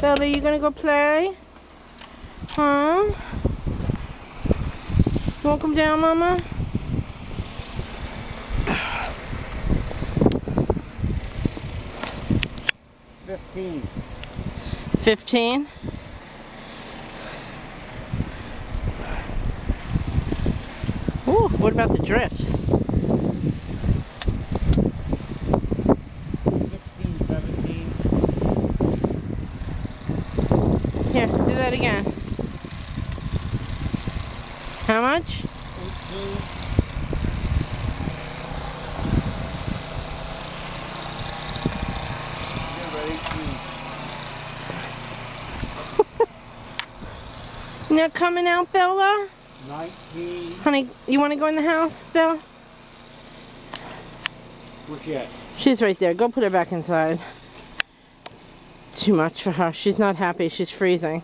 Bella, you gonna go play? Huh? You wanna come down, Mama? $15. 15? Ooh, what about the drifts? 16, 17. Here, do that again. How much? 18. Not coming out, Bella? 19. Honey, you want to go in the house, Bella? Where's she at? She's right there. Go put her back inside. It's too much for her. She's not happy. She's freezing.